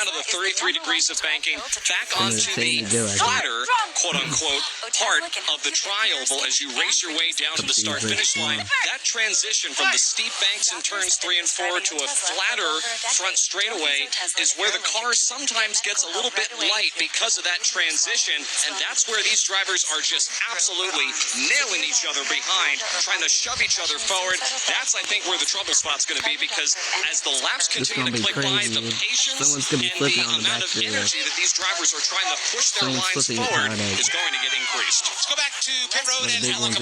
out of the 33 degrees of banking, back onto the flatter, quote-unquote, part of the tri-oval as you race your way down to the start-finish line. That transition from the steep banks in turns 3 and 4 to a flatter front straightaway is where the car sometimes gets a little bit light because of that transition, and that's where these drivers are just absolutely nailing each other behind, trying to shove each other forward. That's, I think, where the trouble spot's going to be, because as the laps continue to click by, the patience and the amount of energy that these drivers are trying to push their lines forward is going to get increased. Let's go back to pit road and Alan.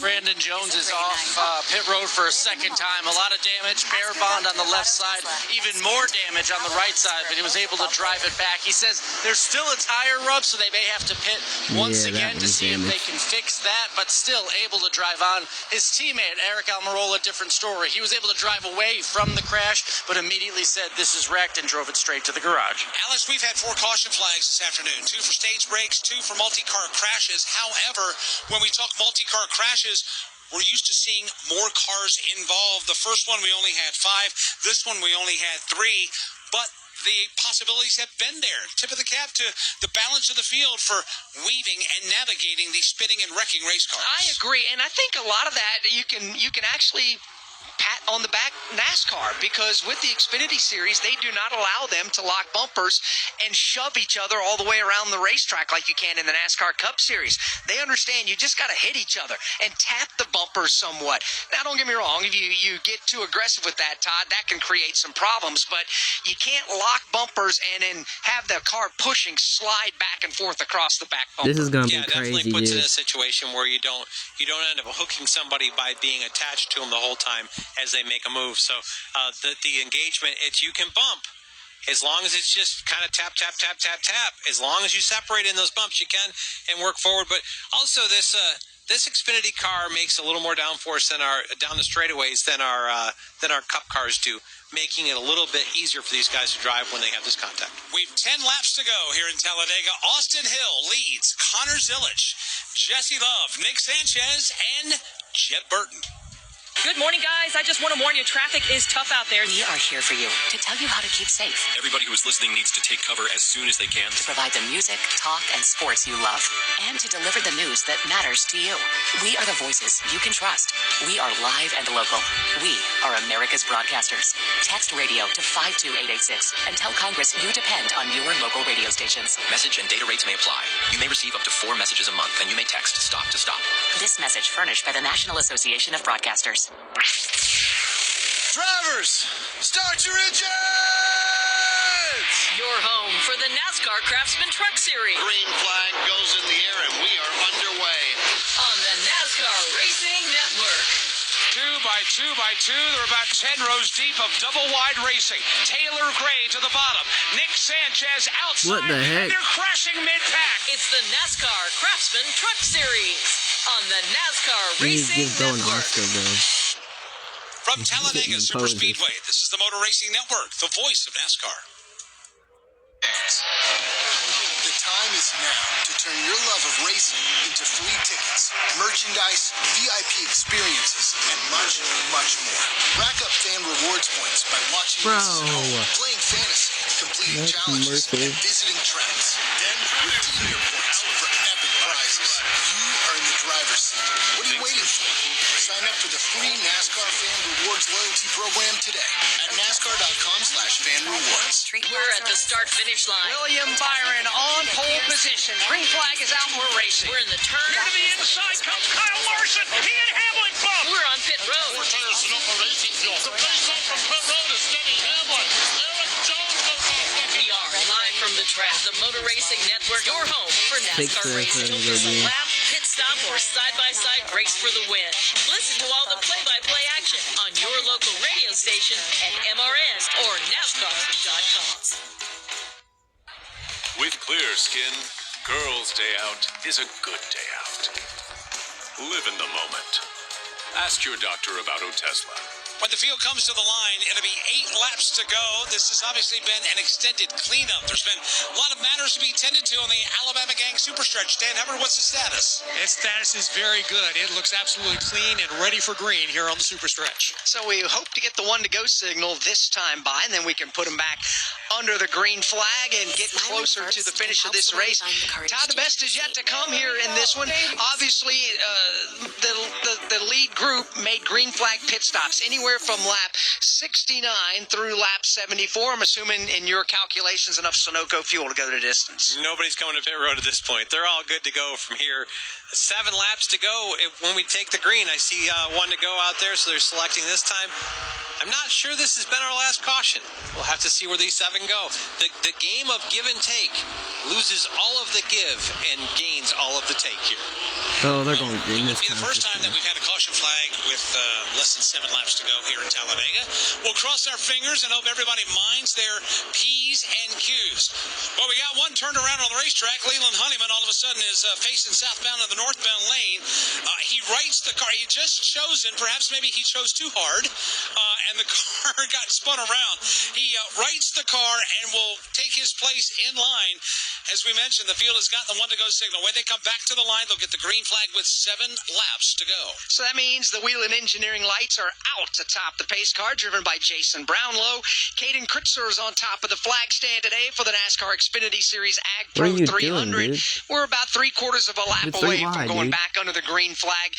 Brandon Jones is off pit road for a second time. A lot of damage. Bear bond on the left side. Even more damage on the right side, but he was able to drive it back. He says there's still a tire rub, so they may have to pit once again to see if they can fix that, but still able to drive on. His teammate, Eric Almirola, different story. He was able to drive away from the crash, but immediately said this is wrecked and drove it straight to the garage. Alice, we've had 4 caution flags this afternoon. 2 for stage breaks, 2 for multi-car crashes. However, when we talk multi-car crashes, we're used to seeing more cars involved. The first one, we only had 5. This one, we only had 3. But the possibilities have been there. Tip of the cap to the balance of the field for weaving and navigating these spinning and wrecking race cars. I agree, and I think a lot of that you can actually pat on the back NASCAR, because with the Xfinity series, they do not allow them to lock bumpers and shove each other all the way around the racetrack like you can in the NASCAR Cup Series. They understand you just got to hit each other and tap the bumpers somewhat. Now, don't get me wrong, if you get too aggressive with that, Todd, that can create some problems, but you can't lock bumpers and then have the car pushing slide back and forth across the back bumper. This is gonna be crazy, definitely puts dude. in a situation where you don't end up hooking somebody by being attached to them the whole time as they make a move. So the engagement, you can bump as long as it's just kind of tap, tap, tap, tap, tap. As long as you separate in those bumps, you can and work forward. But also this Xfinity car makes a little more downforce than down the straightaways than our Cup cars do, making it a little bit easier for these guys to drive when they have this contact. We've 10 laps to go here in Talladega. Austin Hill leads Connor Zilisch, Jesse Love, Nick Sanchez, and Jed Burton. Good morning, guys. I just want to warn you, traffic is tough out there. We are here for you to tell you how to keep safe. Everybody who is listening needs to take cover as soon as they can. To provide the music, talk, and sports you love. And to deliver the news that matters to you. We are the voices you can trust. We are live and local. We are America's broadcasters. Text radio to 52886 and tell Congress you depend on your local radio stations. Message and data rates may apply. You may receive up to 4 messages a month, and you may text STOP to STOP. This message furnished by the National Association of Broadcasters. Drivers, start your engines! You're home for the NASCAR Craftsman Truck Series. Green flag goes in the air and we are underway. On the NASCAR Racing Network. 2 by 2 by 2, they're about 10 rows deep of double-wide racing. Taylor Gray to the bottom. Nick Sanchez outside. What the heck? They're crashing mid-pack. It's the NASCAR Craftsman Truck Series on the NASCAR He's Racing just going Network. Oscar, bro. From Talladega Super poses. Speedway, this is the Motor Racing Network, the voice of NASCAR. The time is now to turn your love of racing into free tickets, merchandise, VIP experiences, and much, much more. Rack up fan rewards points by watching races at home, playing fantasy, completing challenges, and visiting tracks. Then redeem your points for epic prizes. You are in the driver's seat. What are you waiting for? Sign up for the free NASCAR Fan Rewards loyalty program today at NASCAR.com/fanrewards. We're at the start-finish line. William Byron on pole position. Green flag is out and we're racing. We're in the turn. To the inside comes Kyle Larson. He and Hamlin bump. We're on pit road. Tires and up a racing field. The race off from pit road is Denny Hamlin. Eric Jones goes off. We are live from the track. The Motor Racing Network, your home for NASCAR racing. Don't miss a lap, pit stop, or side-by-side race for the win. Listen to all the play-by-play action on your local radio station at MRN or NASCAR.com. With clear skin, Girls' Day Out is a good day out. Live in the moment. Ask your doctor about Otesla. When the field comes to the line, it'll be 8 laps to go. This has obviously been an extended cleanup. There's been a lot of matters to be tended to on the Alabama Gang Superstretch. Dan Hubbard, what's the status? Its status is very good. It looks absolutely clean and ready for green here on the Superstretch. So we hope to get the 1-to-go signal this time by, and then we can put them back under the green flag and get closer to the finish of this race. Todd, the best is yet to come here in this one. Obviously, the lead group made green flag pit stops anywhere from lap 69 through lap 74. I'm assuming in your calculations enough Sunoco fuel to go the distance. Nobody's coming to pit road at this point. They're all good to go from here. 7 laps to go. When we take the green, I see 1 to go out there, so they're selecting this time. I'm not sure this has been our last caution. We'll have to see where these 7 go. The game of give and take loses all of the give and gains all of the take here. So they're going green this It'll be the first time that we've had a caution flag with less than 7 laps to go here in Talladega. We'll cross our fingers and hope everybody minds their P's and Q's. Well, we got one turned around on the racetrack. Leland Honeyman all of a sudden is facing southbound in the northbound lane. He rights the car. He just chosen, perhaps maybe he chose too hard, and the car got spun around. He rights the car and will take his place in line. As we mentioned, the field has got the 1-to-go signal. When they come back to the line, they'll get the green flag with 7 laps to go. So that means the Whelen Engineering lights are out atop the pace car, driven by Jason Brownlow. Caden Kritzer is on top of the flag stand today for the NASCAR Xfinity Series Ag Pro 300. We're about 3/4 of a lap away from going back under the green flag.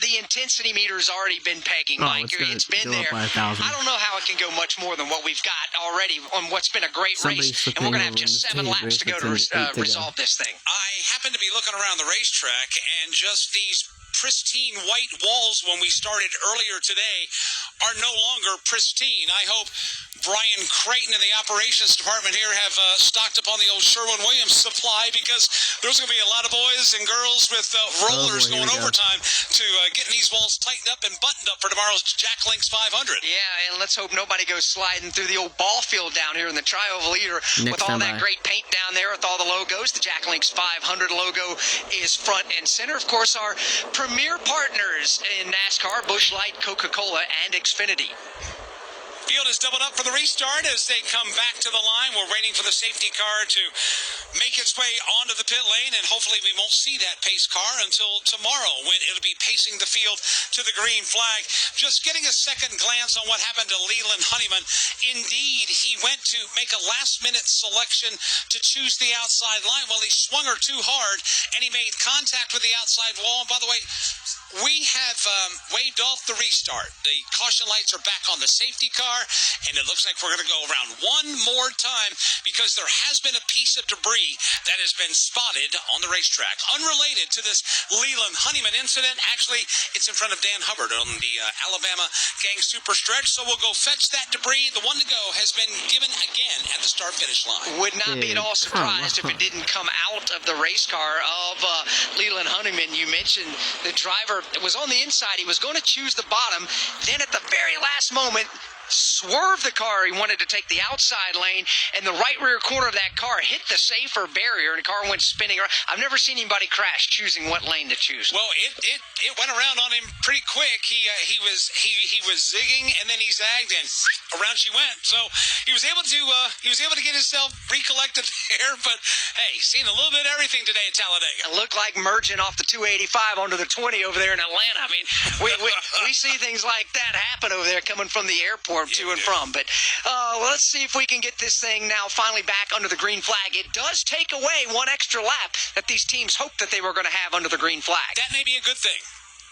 The intensity meter's already been pegging, Mike. It's been there. I don't know how it can go much more than what we've got already on what's been a great race. And we're going to have just 7 laps to go to resolve this thing. I happen to be looking around the racetrack, and just these pristine white walls when we started earlier today are no longer pristine. I hope Brian Creighton and the operations department here have stocked up on the old Sherwin-Williams supply, because there's going to be a lot of boys and girls with rollers going overtime to getting these walls tightened up and buttoned up for tomorrow's Jack Links 500. Yeah, and let's hope nobody goes sliding through the old ball field down here in the Tri-Oval Leader with all that great paint down there with all the logos. The Jack Links 500 logo is front and center. Of course, our premier partners in NASCAR, Busch Light, Coca-Cola, and Xfinity. Field is doubled up for the restart as they come back to the line. We're waiting for the safety car to make its way onto the pit lane, and hopefully we won't see that pace car until tomorrow, when it'll be pacing the field to the green flag. Just getting a second glance on what happened to Leland Honeyman. Indeed, he went to make a last-minute selection to choose the outside line. Well, he swung her too hard, and he made contact with the outside wall. And by the way, we have waved off the restart. The caution lights are back on the safety car, and it looks like we're going to go around one more time, because there has been a piece of debris that has been spotted on the racetrack, unrelated to this Leland Honeyman incident. Actually, it's in front of Dan Hubbard on the Alabama Gang Superstretch, so we'll go fetch that debris. The 1-to-go has been given again at the start-finish line. Would not be at all surprised if it didn't come out of the race car of Leland Honeyman. You mentioned the driver was on the inside. He was going to choose the bottom. Then at the very last moment, swerved the car. He wanted to take the outside lane, and the right rear corner of that car hit the safer barrier, and the car went spinning around. I've never seen anybody crash choosing what lane to choose. Well, it went around on him pretty quick. He was zigging, and then he zagged, and around she went. So he was able to get himself recollected there. But hey, seen a little bit of everything today at Talladega. It looked like merging off the 285 onto the 20 over there in Atlanta. I mean, we see things like that happen over there coming from the airport to and from. But let's see if we can get this thing now finally back under the green flag. It does take away one extra lap that these teams hoped that they were going to have under the green flag. That may be a good thing.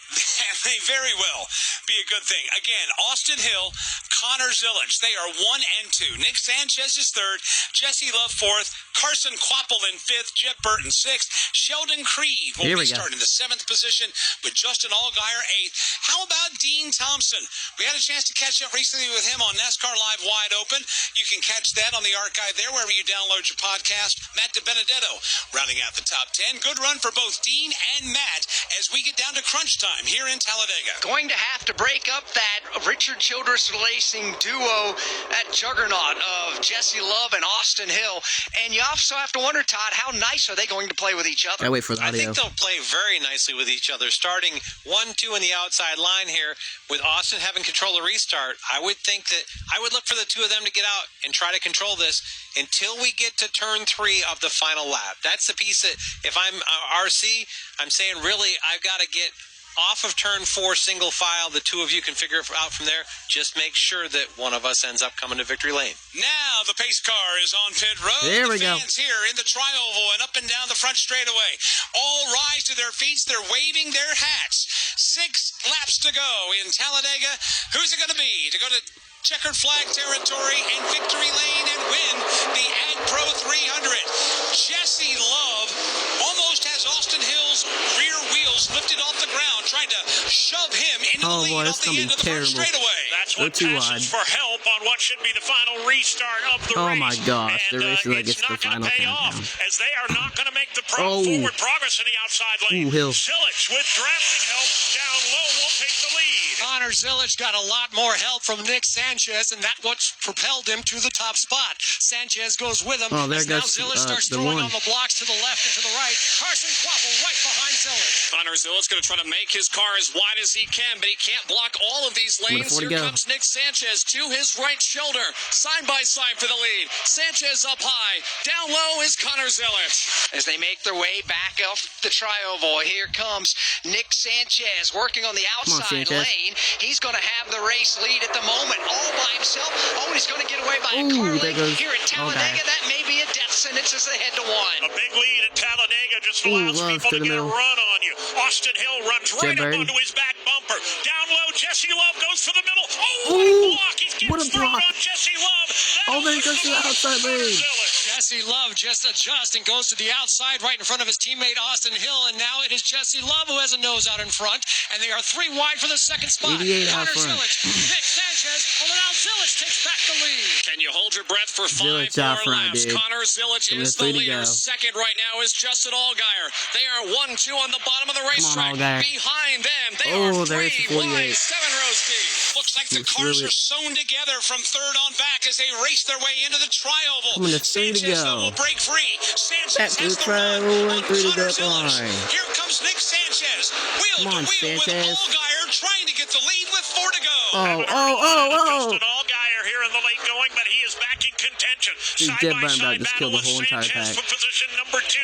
That may very well be a good thing. Again, Austin Hill, Connor Zillage, they are 1 and 2. Nick Sanchez is 3rd, Jesse Love 4th, Carson Quapple in 5th, Jeff Burton 6th, Sheldon Creed will be starting the 7th position with Justin Allgaier 8th. How about Dean Thompson? We had a chance to catch up recently with him on NASCAR Live Wide Open. You can catch that on the archive there wherever you download your podcast. Matt DiBenedetto rounding out the top 10. Good run for both Dean and Matt as we get down to crunch time. time here in Talladega. Going to have to break up that Richard Childress Racing duo, that juggernaut of Jesse Love and Austin Hill. And you also have to wonder, Todd, how nice are they going to play with each other? I wait for the I audio. think they'll play very nicely with each other, starting 1-2 in the outside line here. With Austin having control of restart, I would think that I would look for the two of them to get out and try to control this until we get to turn 3 of the final lap. That's the piece that, if I'm RC, I'm saying really I've got to get off of turn 4 single file. The two of you can figure it out from there. Just make sure that one of us ends up coming to victory lane. Now the pace car is on pit road. There we go. The fans here in the tri-oval and up and down the front straightaway all rise to their feet. They're waving their hats. 6 laps to go in Talladega. Who's it going to be to go to checkered flag territory and victory lane and win the Ag Pro 300? Jesse Love almost has Austin Hill's rear wheels lifted off the ground, trying to shove him into the lead off the end of the front straightaway. That's what passes for help on what should be the final restart of the race. Oh my gosh, and, they're racing like it's the final countdown. As they are not going to make the forward progress in the outside lane. Hill. Zilich with drafting help down low will take the lead. Connor Zilich got a lot more help from Nick Sanchez, and that's what propelled him to the top spot. Sanchez goes with him. Oh, there as now goes Zilich starts the throwing one. on the blocks to the left and to the right. Carson Quapple right behind Zilich. Connor Zilich going to try to make his car as wide as he can, but he can't block all of these lanes. Here comes Nick Sanchez to his right shoulder, side by side for the lead. Sanchez up high, down low is Connor Zilich. As they make their way back off the tri-oval, here comes Nick Sanchez working on the outside lane. He's going to have the race lead at the moment, all by himself. Oh, he's going to get away by a car lane here at Talladega. That may be a death sentence as they head to 1. A big lead at Talladega just allows people to get a run on you. Austin Hill runs right up onto his back bumper. Down low, Jesse Love goes for the middle. Oh, what a block! He gets thrown on Jesse Love. Oh, there he goes to the outside lane. Jesse Love just adjusts and goes to the outside right in front of his teammate Austin Hill, and now it is Jesse Love who has a nose out in front, and they are 3 wide for the second spot. 88 out Connor front. Zilich, Nick Sanchez, and now Zilich takes back the lead. Can you hold your breath for 5 Zilich more out front, laps? dude. Connor Zilich is the leader. Second right now is Justin Allgaier. They are 1-2 on the bottom of the racetrack. Behind them, they are 3 wide, 7 rows deep. Looks like the cars are sewn together from third on back as they race their way into the tri-oval. Sanchez will break free. Sanchez has the run on Connor Zilich. Here comes Nick Sanchez. Wheel to wheel with Allgaier trying to get the lead with 4 to go. Justin Allgaier here in the late going, but he is back in contention. Side by side battle with Sanchez for position number 2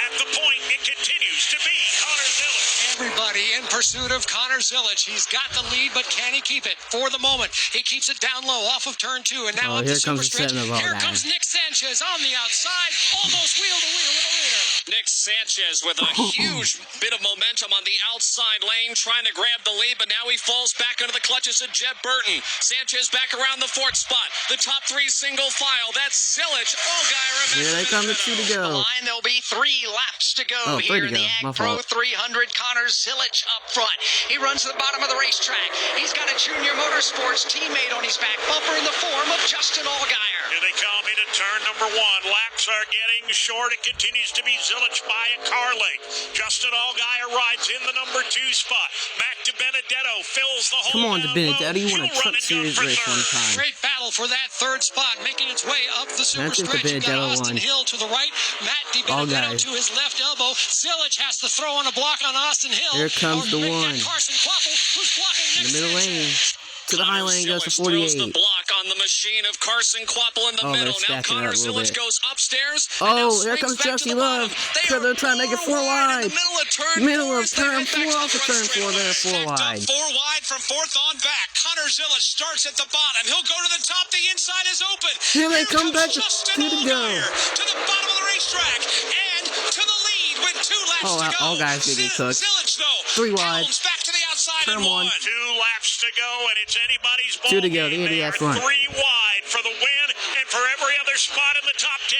at the point. It continues to be Connor Zilich. Everybody in pursuit of Connor Zilich. He's got the lead, but can he keep it? For the moment, he keeps it down low off of turn 2, and now up the super stretch. Here comes Nick Sanchez on the outside, almost wheel to wheel with a leader. Nick Sanchez with a huge bit of momentum on the outside lane, trying to grab the lead, but now he falls back under the clutches of Jeb Burton. Sanchez back around the 4th spot. The top 3 single file. That's Zilich. Allgaier. Here they come, the 2 to go. Line, there'll be 3 laps to go here in the Ag Pro 300. Connor Zilich up front. He runs to the bottom of the racetrack. He's got a Junior Motorsports teammate on his back bumper in the form of Justin Allgaier. Here they come into turn number 1. Laps are getting short. It continues to be Zilich by a car length. Justin Allgaier rides in the number 2 spot. Mac DiBenedetto fills the hole. Come on, DiBenedetto, you want a Truck Series race one time. Great battle for that 3rd spot, making its way up the super stretch. You got Austin Hill to the right, Matt DiBenedetto to his left elbow. Zilich has to throw on a block on Austin Hill. Here comes the one. Carson Quapple, who's blocking in the middle lane. To the high lane goes to 48. Throws the block on the machine of Carson Quapple in the middle. Now Connor Zilich goes upstairs. Oh, there comes Jesse Love. They're trying to make it 4 wide. Middle of turn 4, off of turn 4. They're 4 wide. 4 wide from 4th on back. Connor Zilich starts at the bottom. He'll go to the top. The inside is open. Here they come back to 2 to go. To the bottom of the racetrack and to the lead with 2 laps to go. All guys getting cooked. Zilich, though, 3 wide. back to the outside turn 1. 2 laps to go, and it's anybody's ball. 2 to go. The They are ADF front. 3 wide for the win and for every other spot in the top 10.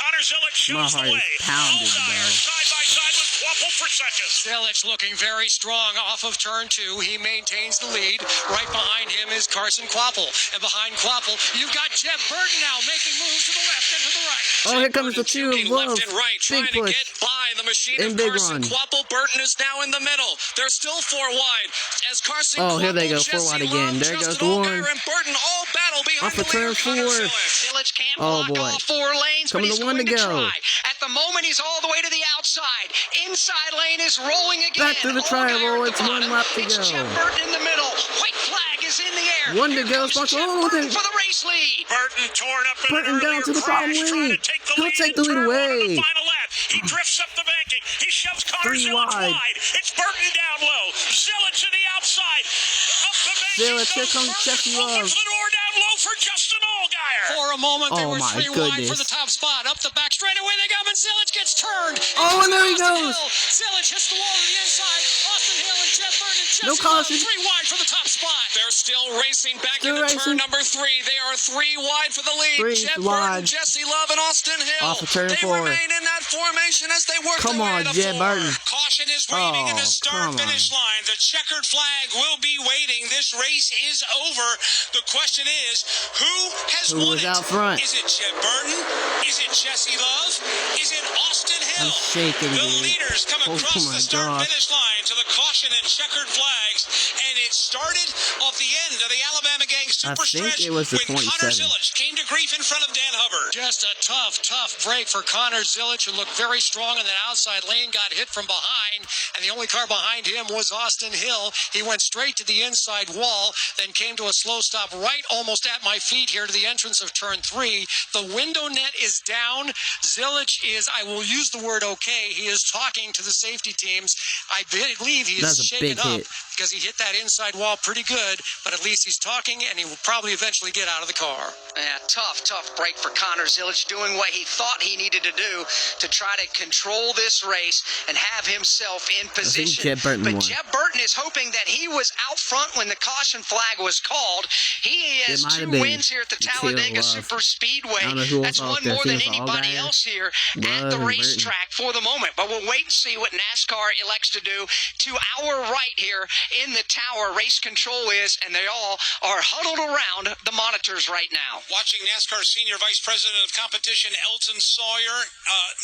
Connor Zilich shows the way. Pounded, side by side with Quapple for second. Zilich looking very strong off of turn 2. He maintains the lead. Right behind him is Carson Quapple. And behind Quapple, you've got Jeb Burton now making moves to the left and to the right. Oh, here comes the two of left and right, trying big to push. get by the machine And of big Carson run. Kvapil. Burton is now in the middle. They're still 4 wide. As Carson Oh, here they Kvapil, go, 4 Jesse wide again. Love, There goes Justin one. Allgaier, and Burton all battle behind Off the of turn leader, Connor 4. Zilic. Zilic can't Oh, block boy. all 4 lanes, but Coming he's to one going to to go. try. At the moment, he's all the way to the outside. Inside lane is rolling again. Back to the triangle. It's 1 lap to It's go. Jeff Burton in the middle. White flag is in the air. 1 to Here go. comes Sparks. Jeff Oh, Burton look for at the race lead. Burton torn up in Burton an down earlier to the bottom crash, trying lane. to take the He'll lead take in the lead turn 1 of away. the final lap. He drifts up the banking. He shoves Connor 3 Zilic wide. wide. It's Burton down low. Zilic to the outside. Up the banking. Zilic, here comes Jesse Love. Opens the door down low for Justin Allgaier. For a moment, they Oh, were my 3 wide for goodness. the top spot. Up the back straightaway they go, and Zilic gets turned. Oh, and there he Austin goes. Hill. Zilic hits the wall to the inside. Austin Hill and Jeff Burton and No Jesse Love, caution. 3 wide for the top spot. They're still racing back Still into racing. turn number 3. They are 3 wide for the lead. 3 Jeff wide. Burton, Jesse Love, and Austin Hill. Off of turn they 4. remain in that formation as they work Come their way on, to Jeb 4. Burton. Caution is waving in Oh, the come start-finish on. line. The checkered flag will be waiting. This race is over. The question is, who has Who won was it? out front? Is it Jeb Burton? Is it Jesse Love? Is it Austin Hill? I'm shaking, the dude. leaders come Oh across my the start-finish line to the caution and checkered flags, and it started off the end of the Alabama Gang Super think Stretch it was the when Connor 27. Zilic came to grief in front of Dan Hubbard. Just a tough break for Connor Zilic, who looked very strong in that outside lane, got hit from behind, and the only car behind him was Austin Hill. He went straight to the inside wall, then came to a slow stop right almost at my feet here to the entrance of turn 3. The window net is down. Zilic is, I will use the word okay, he is talking to the safety teams. I believe he is That's a shaken big up hit. because he hit that inside wall pretty good, but at least he's talking, and he will probably eventually get out of the car. Yeah, tough break for Connor Zilic, doing what he thought he needed to do to try to control this race and have himself in position. Jeb Burton but won. Jeb Burton is hoping that he was out front when the caution flag was called. He has It might 2 have been wins here at the Teal Talladega Love. Super Speedway. I don't know who That's else out one there, more too. than It's anybody Allgaier, else here at Love, the and racetrack for the moment. But we'll wait and see what NASCAR elects to do. To our right here in the tower, race control is, and they all are huddled around the monitors right now. Watching NASCAR Senior Vice President of Competition Elton Sawyer,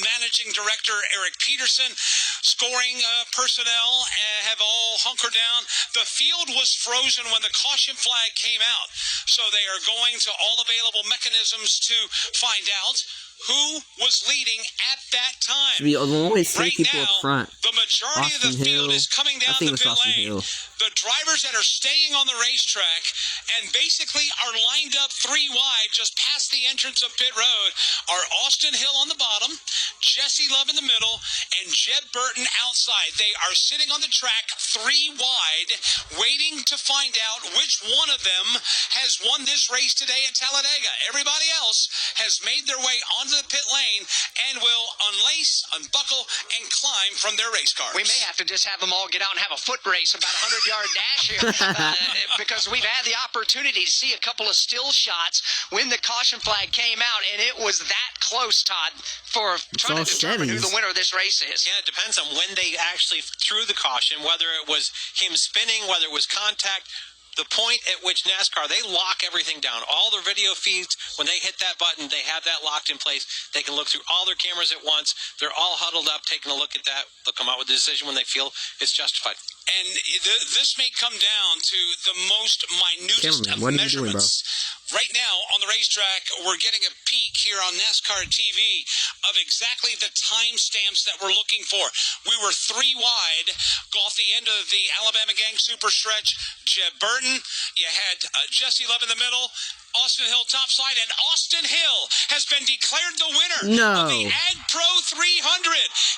Managing Director Eric Peterson, scoring personnel have all hunkered down. The field was frozen when the caution flag came out, so they are going to all available mechanisms to find out who was leading at that time. We only 3 Right people now, up front. the majority of the Austin field Hill. is coming I down think the it's pit Austin lane. Hill. The drivers that are staying on the racetrack and basically are lined up 3 wide just past the entrance of pit road are Austin Hill on the bottom, Jesse Love in the middle, and Jeb Burton outside. They are sitting on the track 3 wide, waiting to find out which one of them has won this race today at Talladega. Everybody else has made their way onto the pit lane and will unlace, unbuckle, and climb from their race cars. We may have to just have them all get out and have a foot race, about a 100-yard dash here, because we've had the opportunity to see a couple of still shots when the caution flag came out, and it was that close, Todd, for trying to determine who the winner of this race is. Yeah, it depends on when they actually threw the caution, whether it was him spinning, whether it was contact. The point at which NASCAR, they lock everything down. All their video feeds, when they hit that button, they have that locked in place. They can look through all their cameras at once. They're all huddled up, taking a look at that. They'll come out with a decision when they feel it's justified. And this may come down to the most minutest of what are you doing, bro? measurements. Right now on the racetrack, we're getting a peek here on NASCAR TV of exactly the timestamps that we're looking for. We were 3 wide off the end of the Alabama Gang Super Stretch. Jeb Burton, you had Jesse Love in the middle, Austin Hill topside, and Austin Hill has been declared the winner of the Ag Pro 300.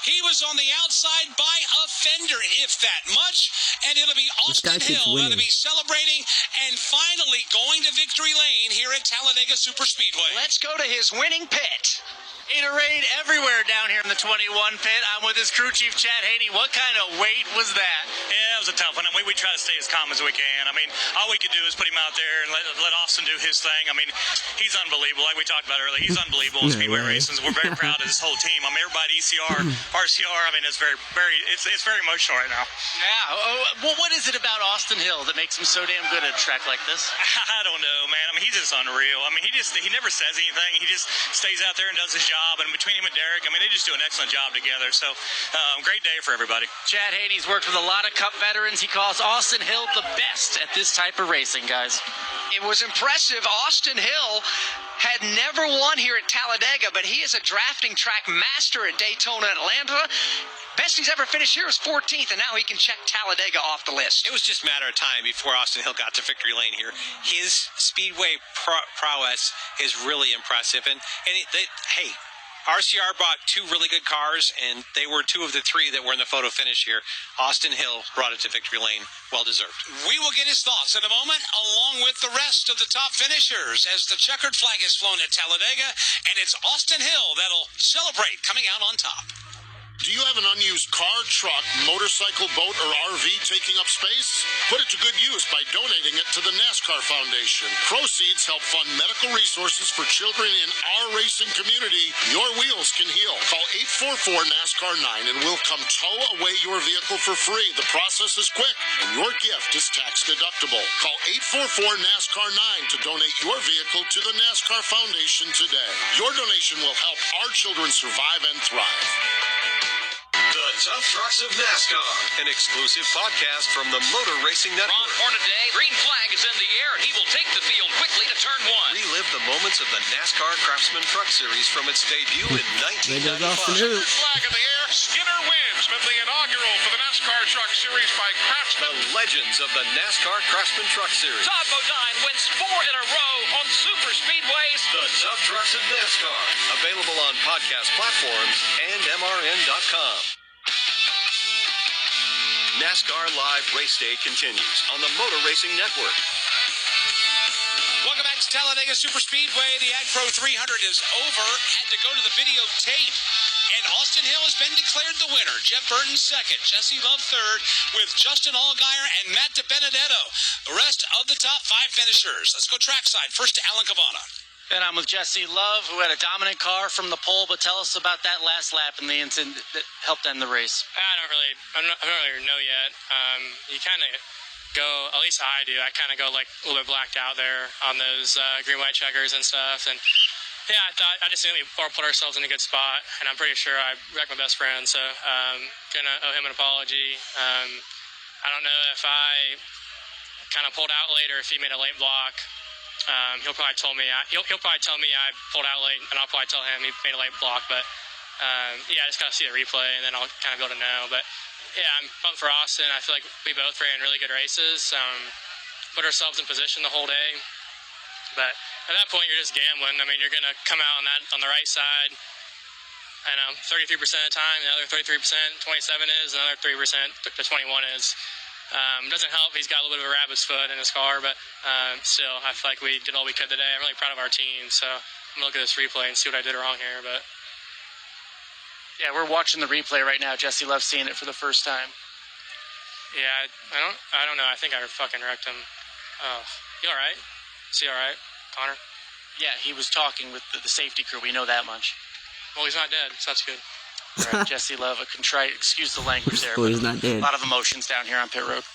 He was on the outside by a fender, if that much, and it'll be Austin Hill that'll be celebrating and finally going to victory lane here at Talladega Super Speedway. Let's go to his winning pit. Gatorade everywhere down here in the 21 pit. I'm with his crew chief, Chad Haney. What kind of weight was that? Yeah, Yeah, it was a tough one. I mean, we try to stay as calm as we can. I mean, all we could do is put him out there and let Austin do his thing. I mean, he's unbelievable. Like we talked about earlier, he's unbelievable in Speedway racing. We're very proud of this whole team. I mean, everybody at ECR, RCR, I mean, it's very emotional right now. Yeah. Well, what is it about Austin Hill that makes him so damn good at a track like this? I don't know, man. I mean, he's just unreal. I mean, he never says anything. He just stays out there and does his job. And between him and Derek, I mean, they just do an excellent job together. So, great day for everybody. Chad Haney's worked with a lot of Cup veterans. He calls Austin Hill the best at this type of racing, guys. It was impressive. Austin Hill had never won here at Talladega, but he is a drafting track master at Daytona, Atlanta. Best he's ever finished here is 14th, and now he can check Talladega off the list. It was just a matter of time before Austin Hill got to victory lane here. His speedway prowess is really impressive. And hey, RCR brought two really good cars, and they were two of the three that were in the photo finish here. Austin Hill brought it to victory lane. Well deserved. We will get his thoughts in a moment, along with the rest of the top finishers, as the checkered flag is flown at Talladega, and it's Austin Hill that'll celebrate coming out on top. Do you have an unused car, truck, motorcycle, boat, or RV taking up space? Put it to good use by donating it to the NASCAR Foundation. Proceeds help fund medical resources for children in our racing community. Your wheels can heal. Call 844-NASCAR-9 and we'll come tow away your vehicle for free. The process is quick and your gift is tax deductible. Call 844-NASCAR-9 to donate your vehicle to the NASCAR Foundation today. Your donation will help our children survive and thrive. The Tough Trucks of NASCAR, an exclusive podcast from the Motor Racing Network. On for today, green flag is in the air, and he will take the field quickly to turn one. Relive the moments of the NASCAR Craftsman Truck Series from its debut in 1995. Flag in the air, Skinner wins with the inaugural for the NASCAR Truck Series by Craftsman. The legends of the NASCAR Craftsman Truck Series. Todd Bodine wins 4 in a row on super speedways. The Tough Trucks of NASCAR, available on podcast platforms and MRN.com. NASCAR Live Race Day continues on the Motor Racing Network. Welcome back to Talladega Super Speedway. The Ag Pro 300 is over. Had to go to the videotape. And Austin Hill has been declared the winner. Jeff Burton second. Jesse Love third, with Justin Allgaier and Matt DiBenedetto. The rest of the top 5 finishers. Let's go trackside. First to Alan Cavana. And I'm with Jesse Love, who had a dominant car from the pole, but tell us about that last lap and the incident that helped end the race. I don't really know yet. You kind of go, at least I do, I kind of go like a little bit blacked out there on those green-white checkers and stuff. And yeah, I just think we all put ourselves in a good spot, and I'm pretty sure I wrecked my best friend, so gonna owe him an apology. I don't know if I kind of pulled out later if he made a late block. He'll probably tell me I pulled out late, and I'll probably tell him he made a late block. But yeah, I just gotta see the replay, and then I'll kind of be able to know. But yeah, I'm pumped for Austin. I feel like we both ran really good races. Put ourselves in position the whole day. But at that point, you're just gambling. I mean, you're gonna come out on the right side. I know 33% of the time, the other 33%, 27 is, another 3% to 21 is. Doesn't help. He's got a little bit of a rabbit's foot in his car, but still, I feel like we did all we could today. I'm really proud of our team, so I'm gonna look at this replay and see what I did wrong here. But yeah, we're watching the replay right now. Jesse Love's seeing it for the first time. Yeah, I don't know. I think I fucking wrecked him. Oh, you all right? Is he all right, Connor? Yeah, he was talking with the safety crew. We know that much. Well, he's not dead, so that's good. All right, Jesse Love, a contrite, excuse the language there. Well, he's not dead. A lot of emotions down here on pit road.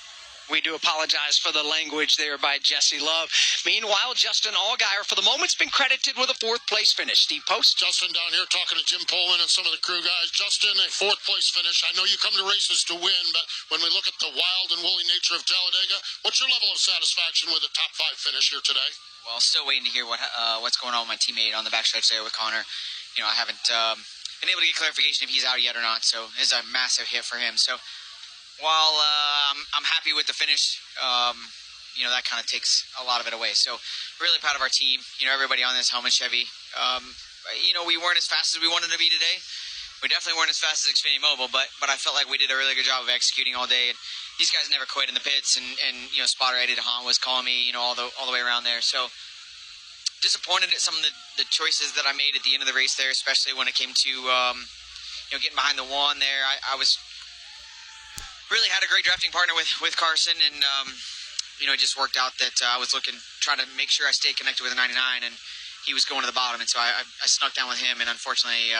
We do apologize for the language there by Jesse Love. Meanwhile, Justin Allgaier, for the moment's been credited with a 4th place finish. Steve Post. Justin down here talking to Jim Poland and some of the crew guys. Justin, a 4th place finish. I know you come to races to win, but when we look at the wild and woolly nature of Talladega, what's your level of satisfaction with a top 5 finish here today? Well, still waiting to hear what's going on with my teammate on the backstretch there with Connor. You know, I haven't been able to get clarification if he's out yet or not, so it's a massive hit for him. So while I'm happy with the finish, you know, that kind of takes a lot of it away. So really proud of our team. You know, everybody on this helmet Chevy. You know, we weren't as fast as we wanted to be today. We definitely weren't as fast as Xfinity Mobile, but I felt like we did a really good job of executing all day. And these guys never quit in the pits, and you know, spotter Eddie DeHaan was calling me, you know, all the way around there. So disappointed at some of the choices that I made at the end of the race there, especially when it came to you know, getting behind the one there. I was really had a great drafting partner with Carson, and it just worked out that I was trying to make sure I stayed connected with the 99, and he was going to the bottom, and so I snuck down with him, and unfortunately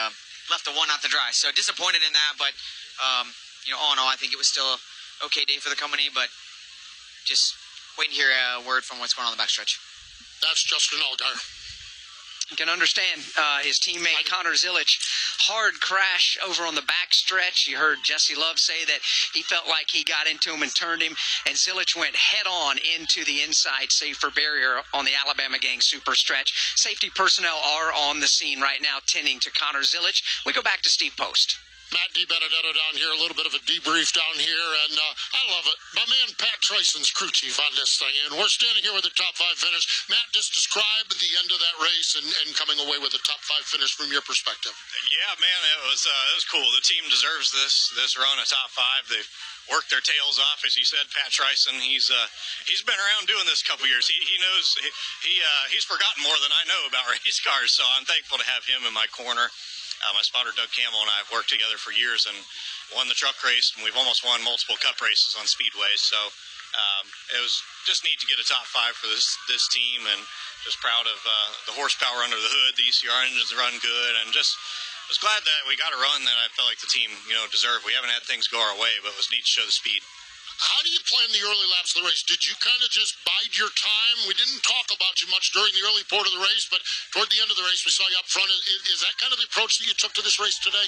left the one out to dry. So disappointed in that, but all in all, I think it was still an okay day for the company, but just waiting to hear a word from what's going on in the backstretch. That's Justin Allgaier. You can understand his teammate Connor Zilic. Hard crash over on the backstretch. You heard Jesse Love say that he felt like he got into him and turned him, and Zilic went head-on into the inside safer barrier on the Alabama Gang super stretch. Safety personnel are on the scene right now tending to Connor Zilic. We go back to Steve Post. Matt DiBenedetto down here, a little bit of a debrief down here, and I love it. My man Pat Tryson's crew chief on this thing, and we're standing here with the top 5 finish. Matt, just describe the end of that race and coming away with a top 5 finish from your perspective. Yeah, man, it was cool. The team deserves this run of top 5. They've worked their tails off, as you said. Pat Tryson, he's been around doing this a couple years. He knows he's forgotten more than I know about race cars, so I'm thankful to have him in my corner. My spotter, Doug Campbell, and I have worked together for years and won the truck race, and we've almost won multiple cup races on speedways. So it was just neat to get a top 5 for this team, and just proud of the horsepower under the hood. The ECR engines run good, and just was glad that we got a run that I felt like the team deserved. We haven't had things go our way, but it was neat to show the speed. How do you plan the early laps of the race? Did you kind of just bide your time? We didn't talk about you much during the early part of the race, but toward the end of the race, we saw you up front. Is that kind of the approach that you took to this race today?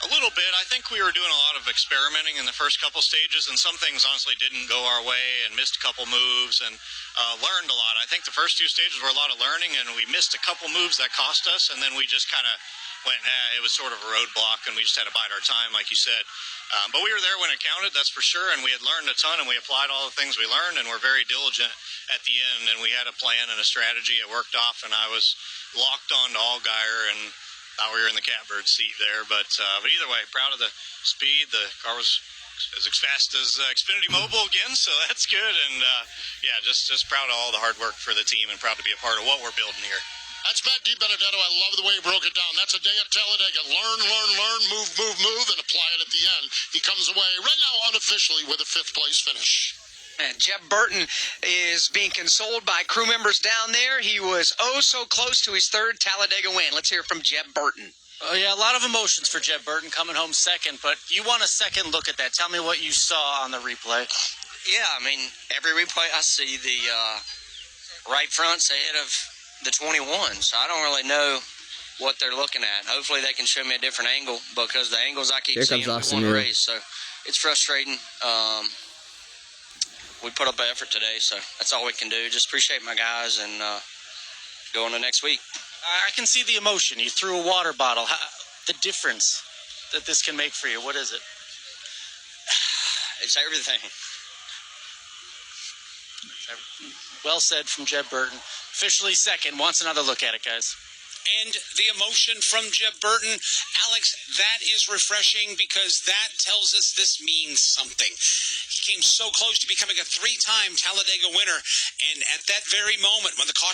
A little bit. I think we were doing a lot of experimenting in the first couple stages, and some things honestly didn't go our way and missed a couple moves and learned a lot. I think the first 2 stages were a lot of learning, and we missed a couple moves that cost us, and then we just kind of went, it was sort of a roadblock, and we just had to bide our time, like you said. But we were there when it counted, that's for sure, and we had learned a ton, and we applied all the things we learned, and we're very diligent at the end, and we had a plan and a strategy. It worked off, and I was locked on to Allgaier, and thought we were in the catbird seat there. But either way, proud of the speed. The car was as fast as XFINITY Mobile again, so that's good. And just proud of all the hard work for the team, and proud to be a part of what we're building here. That's Matt DiBenedetto. I love the way he broke it down. That's a day at Talladega. Learn, move, and apply it at the end. He comes away right now unofficially with a 5th place finish. And Jeb Burton is being consoled by crew members down there. He was so close to his 3rd Talladega win. Let's hear from Jeb Burton. Oh, yeah, a lot of emotions for Jeb Burton coming home 2nd, but you want a second look at that. Tell me what you saw on the replay. Yeah, I mean, every replay I see the right front's ahead of the 21, so I don't really know what they're looking at. Hopefully they can show me a different angle, because the angles I keep seeing we won the race, so it's frustrating. We put up an effort today, so that's all we can do. Just appreciate my guys and go on to next week. I can see the emotion. You threw a water bottle. The difference that this can make for you, what is it? It's everything. Well said from Jeb Burton. Officially 2nd. Wants another look at it, guys. And the emotion from Jeb Burton, Alex, that is refreshing, because that tells us this means something. He came so close to becoming a 3-time Talladega winner, and at that very moment, when the caution